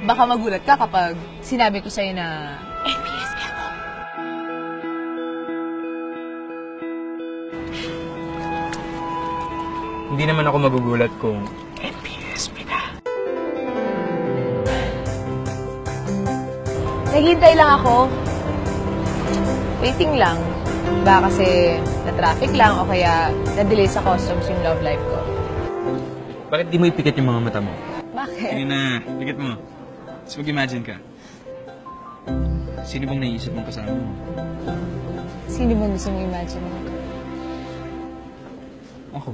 Baka magulat ka kapag sinabi ko sa'yo na NPSP ako. Hindi naman ako magugulat kung NPSP ka. Naghihintay lang ako. Waiting lang. Baka kasi na-traffic lang o kaya na-delay sa customs yung love life ko. Bakit di mo ipikit yung mga mata mo? Bakit? Sige na, pikit mo. Tapos mag-imagine ka. Sino bang naiisip mong kasama mo? Sino ba gusto mo imagine mo? Ako.